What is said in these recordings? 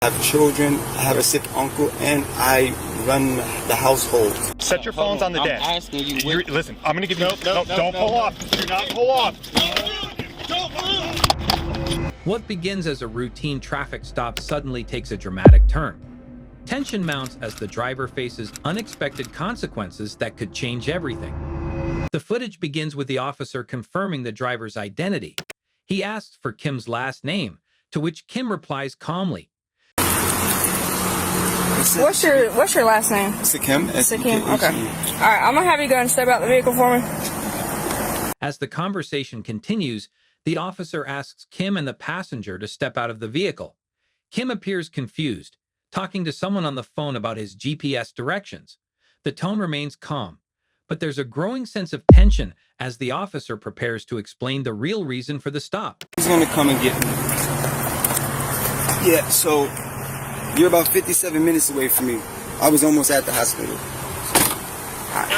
I have children, I have a sick uncle, and I run the household. Set your phones on the desk. I'm asking you. Listen, I'm going to give you... No, don't pull off. Do not pull off. What begins as a routine traffic stop suddenly takes a dramatic turn. Tension mounts as the driver faces unexpected consequences that could change everything. The footage begins with the officer confirming the driver's identity. He asks for Kim's last name, to which Kim replies calmly. What's your last name? Sikim. Sikim. Okay. All right, I'm gonna have you go and step out the vehicle for me. As the conversation continues, the officer asks Kim and the passenger to step out of the vehicle. Kim appears confused, talking to someone on the phone about his GPS directions. The tone remains calm, but there's a growing sense of tension as the officer prepares to explain the real reason for the stop. He's gonna come and get me. Yeah, so you're about 57 minutes away from me. I was almost at the hospital.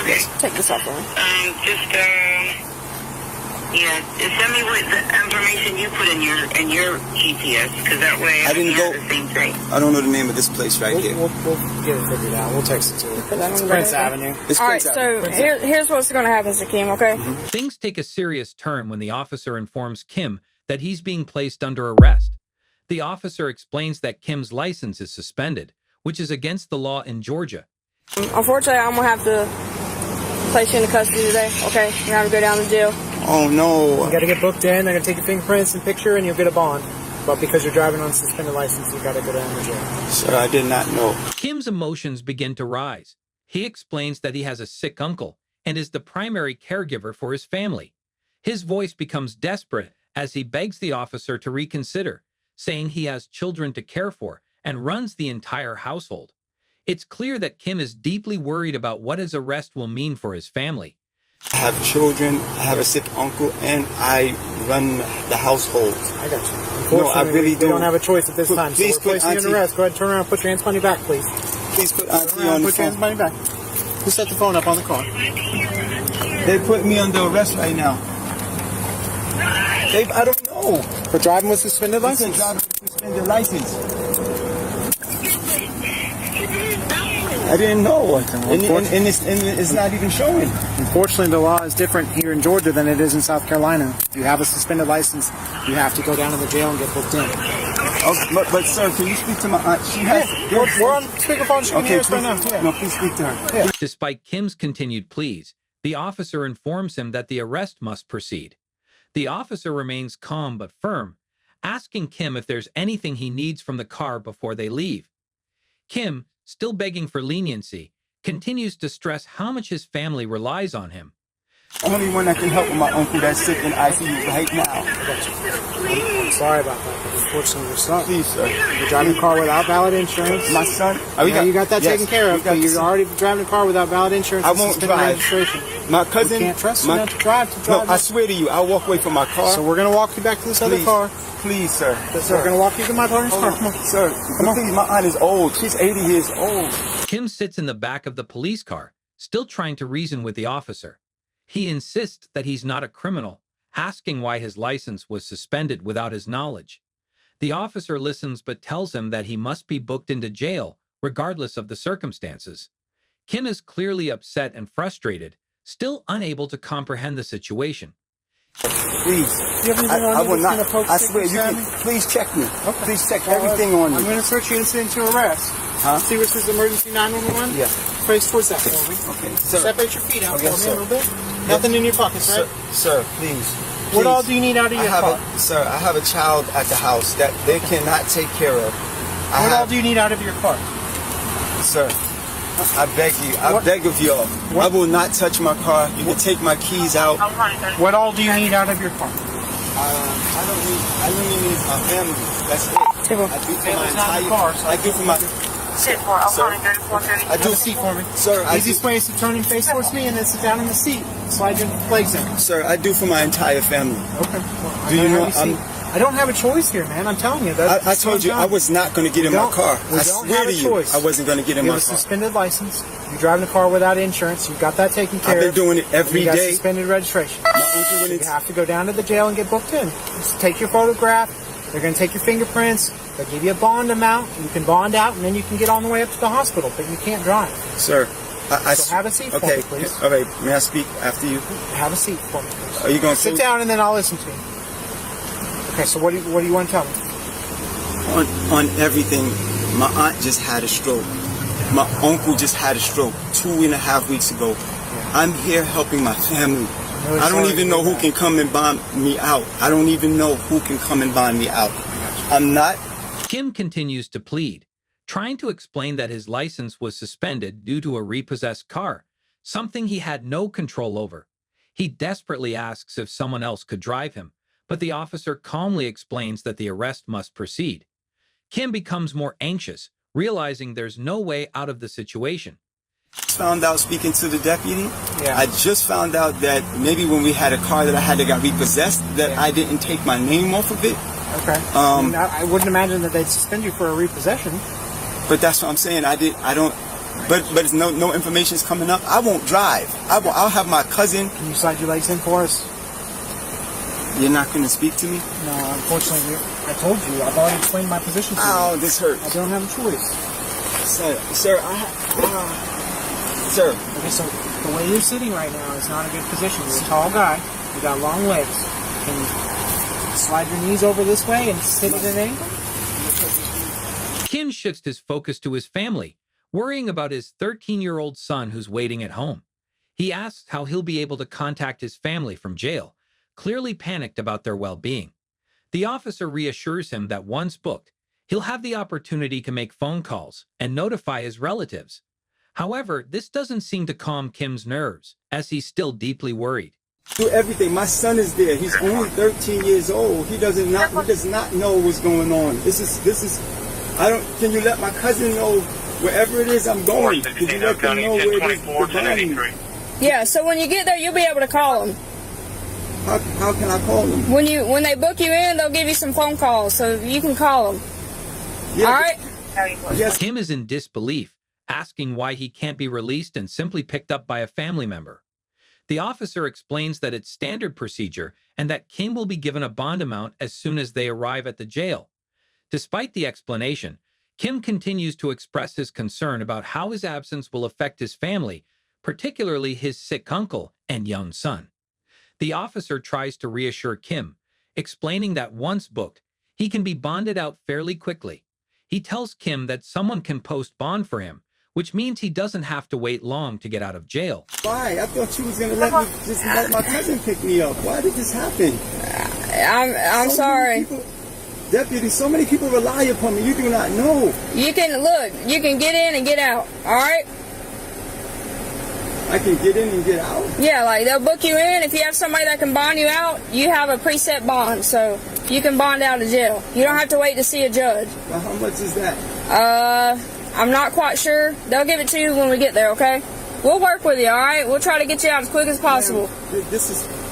Okay. Take this off for me. Just send me what the information you put in your GPS, because that way I didn't go the same thing. I don't know the name of this place right here. We'll get it figured out. We'll text it to you. It's Prince Avenue. All right, so here's what's going to happen, Sikim, okay? Things take a serious turn when the officer informs Kim that he's being placed under arrest. The officer explains that Kim's license is suspended, which is against the law in Georgia. Unfortunately, I'm going to have to place you into custody today, okay? You're going to have to go down to jail. Oh, no. You got to get booked in. They're going to take your fingerprints and picture, and you'll get a bond. But because you're driving on a suspended license, you got to go down to jail. Sir, I did not know. Kim's emotions begin to rise. He explains that he has a sick uncle and is the primary caregiver for his family. His voice becomes desperate as he begs the officer to reconsider, saying he has children to care for and runs the entire household. It's clear that Kim is deeply worried about what his arrest will mean for his family. I have children, I have a sick uncle, and I run the household. I got you. No, I really we don't have a choice at this time. Please so we're placing you under arrest. Go ahead and turn around and put your hands behind your back, please. Please put Auntie on the Put your hands phone. behind your back. Who set the phone up on the car? They put me under arrest right now. I don't know. For driving with suspended license? Driving with suspended license. I didn't know. And it's not even showing. Unfortunately, the law is different here in Georgia than it is in South Carolina. If you have a suspended license, you have to go down to the jail and get booked in. Okay, but sir, can you speak to my aunt? She has. We're on speakerphone. She can hear us right now. Yeah. No, please speak to her. Yeah. Despite Kim's continued pleas, the officer informs him that the arrest must proceed. The officer remains calm but firm, asking Kim if there's anything he needs from the car before they leave. Kim, still begging for leniency, continues to stress how much his family relies on him. Only one that can help with my uncle that's sick in ICU right now. I'm sorry about that, but unfortunately, your son. Please, sir. You're driving a car without valid insurance. My son. You got that taken care of, but you're already driving a car without valid insurance. I won't drive. Registration. My cousin. We can't trust you not to drive. No, I swear to you, I'll walk away from my car. So we're going to walk you back to this other car. Please, sir. We're going to walk you to my partner's car. Come on. Sir, come on. Please, my aunt is old. She's 80 years old. Kim sits in the back of the police car, still trying to reason with the officer. He insists that he's not a criminal, asking why his license was suspended without his knowledge. The officer listens but tells him that he must be booked into jail, regardless of the circumstances. Kim is clearly upset and frustrated, still unable to comprehend the situation. Please. I will not. I swear, you can. Please check me. Okay. Please check everything on me. I'm going to search you incident to arrest. Huh? See where it says emergency 911? Yeah. Face towards that for me. Okay. Sir. Separate your feet out for me sir. a little bit. Nothing in your pockets, right? Sir, please. What all do you need out of your car? Sir, I have a child at the house that they cannot take care of. What all do you need out of your car? Sir, I beg you. I beg of y'all. I will not touch my car. You can take my keys out. What all do you need out of your car? I only need my family. That's it. I do for my entire car. I do for my... Sit for I do Have a seat for me. Sir, Easiest way is to turn and face towards me and then sit down in the seat. Slide your legs in. Sir, I do for my entire family. Okay. Well, Do you know I don't have a choice here, man. I'm telling you. I told you I was not going to get in my car. I swear to you, I wasn't going to get in my car. You have a suspended license. You're driving a car without insurance. You've got that taken care of. I've been doing it every you got day. Suspended registration. You have to go down to the jail and get booked in. Just take your photograph. They're going to take your fingerprints. They'll give you a bond amount. You can bond out, and then you can get on the way up to the hospital. But you can't drive. Sir, So have a seat for okay, me, please. all right, may I speak after you? Have a seat for me, please. Are you going to Sit down, and then I'll listen to you. Okay, so what do you want to tell me? On everything, my aunt just had a stroke. My uncle just had a stroke 2.5 weeks ago. I'm here helping my family. Really I don't sorry even to know hear who can come and bond me out. I don't even know who can come and bond me out. I'm not. Kim continues to plead, trying to explain that his license was suspended due to a repossessed car, something he had no control over. He desperately asks if someone else could drive him, but the officer calmly explains that the arrest must proceed. Kim becomes more anxious, realizing there's no way out of the situation. Found out speaking to the deputy. Yeah. I just found out that maybe when we had a car that I had that got repossessed, that I didn't take my name off of it. Okay. I wouldn't imagine that they'd suspend you for a repossession. But that's what I'm saying. I don't. But it's no information's coming up. I won't drive. I'll have my cousin. Can you slide your legs in for us? You're not going to speak to me? No, unfortunately, I told you. I've already explained my position to you. Oh, this hurts. I don't have a choice. Sir, Sir. Okay, so the way you're sitting right now is not a good position. You're a tall guy. You got long legs. Can you slide your knees over this way and sit at an angle? Kim shifts his focus to his family, worrying about his 13-year-old son who's waiting at home. He asks how he'll be able to contact his family from jail, clearly panicked about their well-being. The officer reassures him that once booked, he'll have the opportunity to make phone calls and notify his relatives. However, this doesn't seem to calm Kim's nerves, as he's still deeply worried. do everything. My son is there. He's only 13 years old. He does not know what's going on. This is. Can you let my cousin know wherever it is I'm going? Could you let them know where it is behind me? Yeah, so when you get there, you'll be able to call them. How can I call them? When they book you in, they'll give you some phone calls, so you can call them. Yeah, all right? Yes. Kim is in disbelief, asking why he can't be released and simply picked up by a family member. The officer explains that it's standard procedure and that Kim will be given a bond amount as soon as they arrive at the jail. Despite the explanation, Kim continues to express his concern about how his absence will affect his family, particularly his sick uncle and young son. The officer tries to reassure Kim, explaining that once booked, he can be bonded out fairly quickly. He tells Kim that someone can post bond for him, which means he doesn't have to wait long to get out of jail. Why? I thought you was going to let my cousin pick me up. Why did this happen? I'm sorry. Deputy, so many people rely upon me. You do not know. You can get in and get out, all right? I can get in and get out? Yeah, like they'll book you in. If you have somebody that can bond you out, you have a preset bond, so you can bond out of jail. You don't have to wait to see a judge. Well, how much is that? I'm not quite sure. They'll give it to you when we get there, okay? We'll work with you, all right? We'll try to get you out as quick as possible.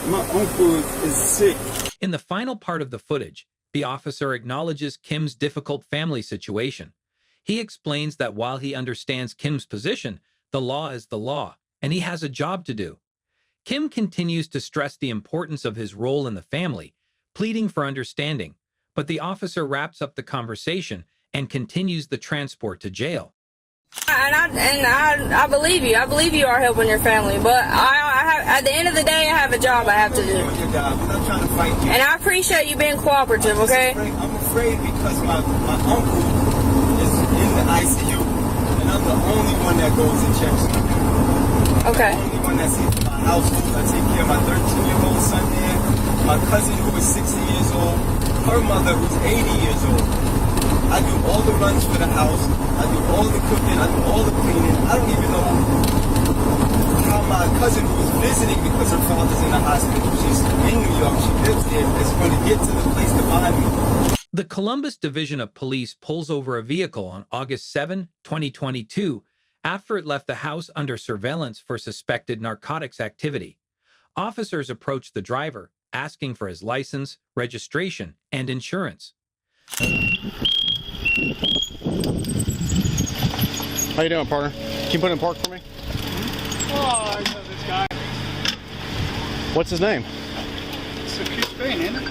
My uncle is sick. In the final part of the footage, the officer acknowledges Kim's difficult family situation. He explains that while he understands Kim's position, the law is the law, and he has a job to do. Kim continues to stress the importance of his role in the family, pleading for understanding, but the officer wraps up the conversation and continues the transport to jail. I believe you. I believe you are helping your family, but at the end of the day, I have a job I have to do. I'm not trying to fight you. And I appreciate you being cooperative, okay? I'm afraid because my uncle is in the ICU, and I'm the only one that goes and checks him. Okay. I'm the only one that sees my household. I take care of my 13-year-old son there, my cousin who is 60 years old, her mother who's 80 years old. I do all the runs for the house. I do all the cooking. I do all the cleaning. I don't even know how my cousin who's visiting because her father's in the hospital, she's in New York, she lives there, is going to get to the place to find me. The Columbus Division of Police pulls over a vehicle on August 7, 2022, after it left the house under surveillance for suspected narcotics activity. Officers approached the driver, asking for his license, registration, and insurance. How you doing, partner? Can you put in park for me? Oh, I know this guy. What's his name? It's a Chris Payne, isn't it?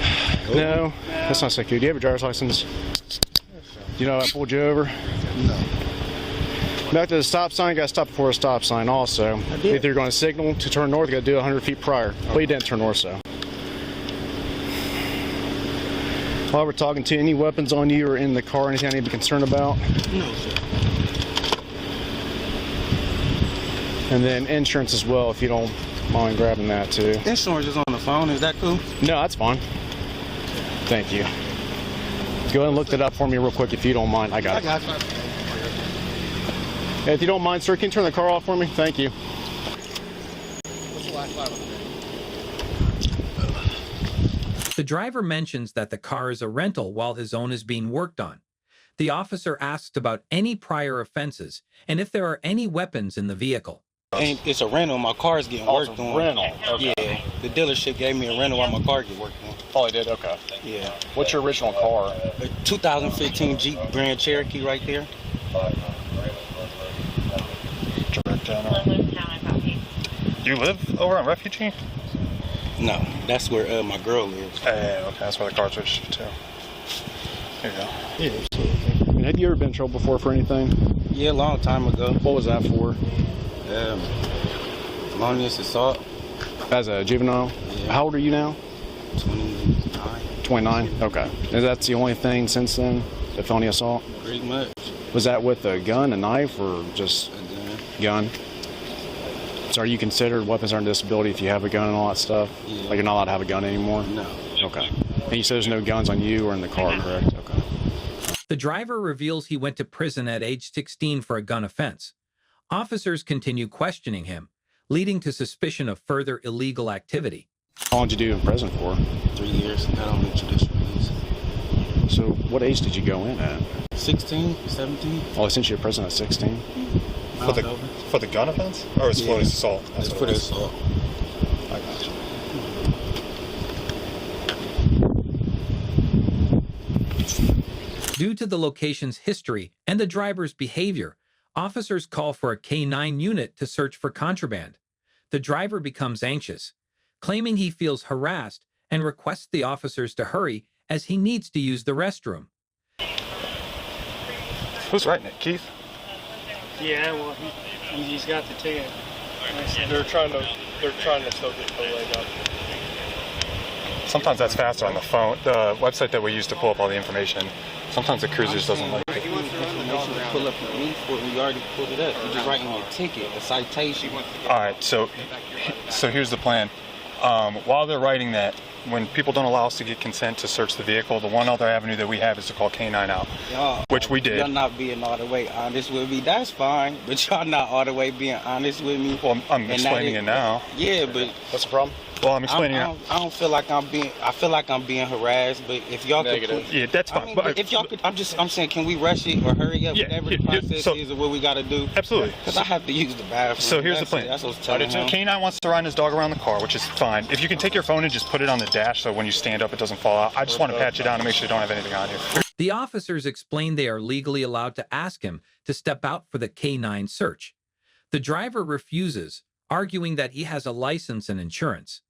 No, that's not so cool. Do you have a driver's license? You know I pulled you over? No. Back to the stop sign, you got to stop before a stop sign also. If you're going to signal to turn north, you got to do 100 feet prior. But you didn't turn north, so. While we're talking to you, any weapons on you or in the car, anything I need to be concerned about? No, sir. And then insurance as well, if you don't mind grabbing that too. Insurance is on the phone. Is that cool? No, that's fine. Thank you. Go ahead and look that up for me real quick if you don't mind. I got it. I got you. Hey, if you don't mind, sir, can you turn the car off for me? Thank you. The driver mentions that the car is a rental while his own is being worked on. The officer asks about any prior offenses and if there are any weapons in the vehicle. And it's a rental. My car's getting worked on. Rental. Okay. Yeah, the dealership gave me a rental while my car get worked on. Oh, they did? Okay. Yeah. What's your original car? A 2015 Jeep Grand Cherokee right there. You live over on Refugee? No, that's where my girl lives. Okay, that's where the car's registered to. Here you go. Have you ever been in trouble before for anything? Yeah, a long time ago. What was that for? Felonious assault. As a juvenile? Yeah. How old are you now? 29. 29? Okay. And that's the only thing since then? The felony assault? Pretty much. Was that with a gun, a knife, or just gun? So are you considered weapons on disability if you have a gun and all that stuff? Yeah. Like you're not allowed to have a gun anymore? No. Okay. And you said there's no guns on you or in the car, correct? Okay. The driver reveals he went to prison at age 16 for a gun offense. Officers continue questioning him, leading to suspicion of further illegal activity. How long did you do in prison for? 3 years. Got on the judicial release. So what age did you go in at? 16, 17. Oh, since you're in prison at 16? For the gun offense? Or it's felonious assault? That's for the assault. I got you. Due to the location's history and the driver's behavior, officers call for a K-9 unit to search for contraband. The driver becomes anxious, claiming he feels harassed and requests the officers to hurry as he needs to use the restroom. Who's writing it? Keith? Yeah, well, he's got the ticket. They're trying to still get the leg up. Sometimes that's faster on the phone. The website that we use to pull up all the information, sometimes the cruisers doesn't like it. Information to pull up for me, we already pulled it up. You're just writing your ticket, a citation. All right, so here's the plan. While they're writing that, when people don't allow us to get consent to search the vehicle, the one other avenue that we have is to call K-9 out, which we did. Y'all not being all the way honest with me, that's fine, but y'all not all the way being honest with me. Well, I'm explaining it now. Yeah, but what's the problem? Well, I'm explaining it. I don't feel like I feel like I'm being harassed, but if y'all could, yeah, that's fine. I mean, but if y'all could, I'm saying, can we rush it or hurry up? Yeah, whatever the process is or what we got to do. Absolutely. Because I have to use the bathroom. So here's the plan. That's what's telling him. K-9 wants to ride his dog around the car, which is fine. If you can take your phone and just put it on the dash so when you stand up it doesn't fall out. I just want to pat you down to make sure you don't have anything on you. The officers explain they are legally allowed to ask him to step out for the K-9 search. The driver refuses, arguing that he has a license and insurance.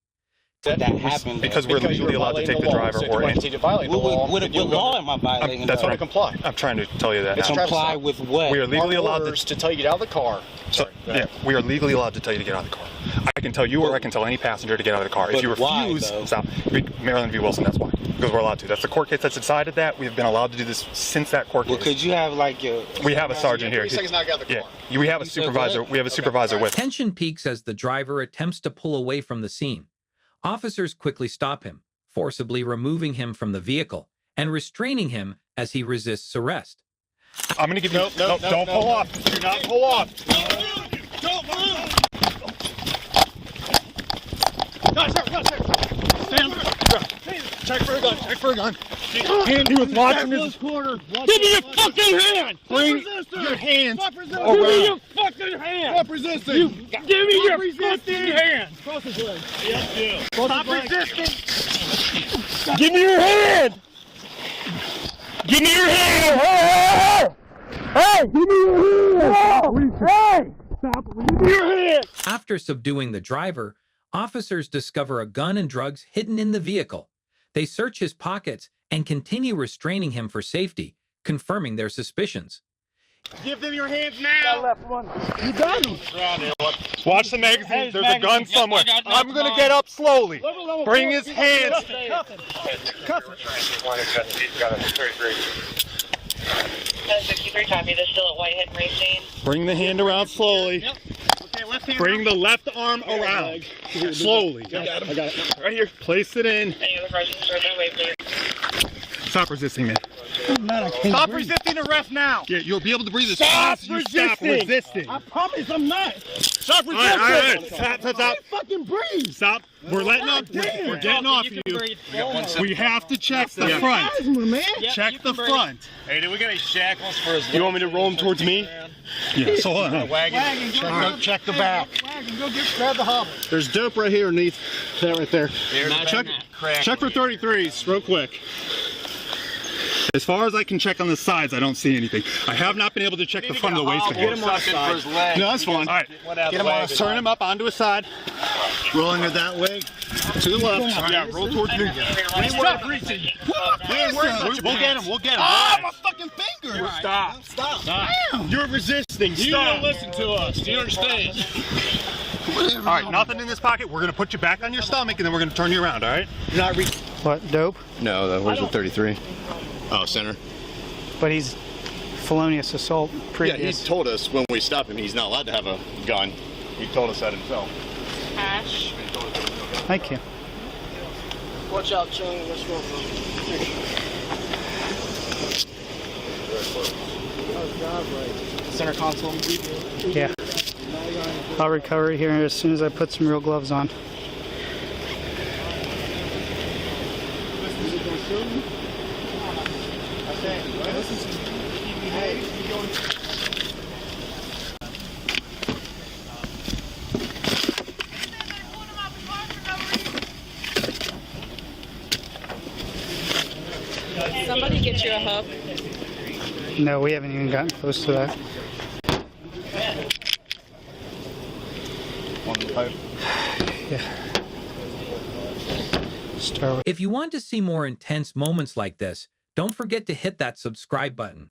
That happened because we're legally allowed to take the driver or anything. What law am I violating? That's what I comply. I'm trying to tell you that now. Comply with what? We are legally allowed to tell you to get out of the car. So, yeah, we are legally allowed to tell you to get out of the car. I can tell you or I can tell any passenger to get out of the car. If you refuse, stop. Maryland v. Wilson, that's why. Because we're allowed to. That's the court case that's decided that. We've been allowed to do this since that court case. Well, could you have like your... We have a sergeant here. Yeah, we have a supervisor. We have a supervisor with. Tension peaks as the driver attempts to pull away from the scene. Officers quickly stop him, forcibly removing him from the vehicle and restraining him as he resists arrest. I'm going to give you... No, don't pull off. Do not pull off. Don't move! Stand. Check for a gun. Check for a gun. He was watching this corner. Give me your fucking hand! Bring your hands. Give me your fucking hand! Stop resisting. Give me your fucking hand! Cross his leg. Yep. Stop resisting! Give me your hand! Give me your hand! Hey! Hey! Give me your hand! Hey! Stop! Give me your hand! After subduing the driver, officers discover a gun and drugs hidden in the vehicle. They search his pockets and continue restraining him for safety, confirming their suspicions. Give them your hands now. Left one. You got him. Watch the magazine. There's a gun somewhere. I'm going to get up slowly. Bring his hands. Cuff it. 63 copy. They're still at Whitehead Racing. Bring the hand around slowly. Okay, left hand. Bring the left arm around. Slowly. I got it. Right here. Place it in. Any other questions for that way, please? Stop resisting, man. Stop resisting arrest now. Yeah, you'll be able to breathe as Stop soon as you stop resisting. I promise I'm not. Stop All resisting. right. Stop. I can't fucking breathe. Stop. We're letting up. We're getting off you. We have to check the front. Asthma, man. Check the front. Hey, do we got any shackles for his You want me to roll him towards me? Yeah, so hold on. Wagon, Check the back. Wagon, go grab the hobble. There's dope right here underneath that right there. Check for 33s real quick. As far as I can check on the sides, I don't see anything. I have not been able to check the front of the waist. Get him on his side. No, that's fine. All right. Get him on. Turn him up onto his side. Rolling it that way. To the left. Yeah, roll towards me. Stop reaching. We'll get him. We'll get him. Oh, my fucking finger. Stop. Damn. You're resisting. You don't listen to us. Do you understand? All right, nothing in this pocket. We're going to put you back on your stomach, and then we're going to turn you around, all right? You're not reaching. What, dope? No, where's the 33? Oh, center. But he's felonious assault previous. Yeah, he told us when we stopped him he's not allowed to have a gun. He told us that himself. Ash. Thank you. Watch out, Chung. Let's go. Center console. Yeah. I'll recover it here as soon as I put some real gloves on. Somebody get you a hub. No, we haven't even gotten close to that. Yeah. Start with If you want to see more intense moments like this, don't forget to hit that subscribe button.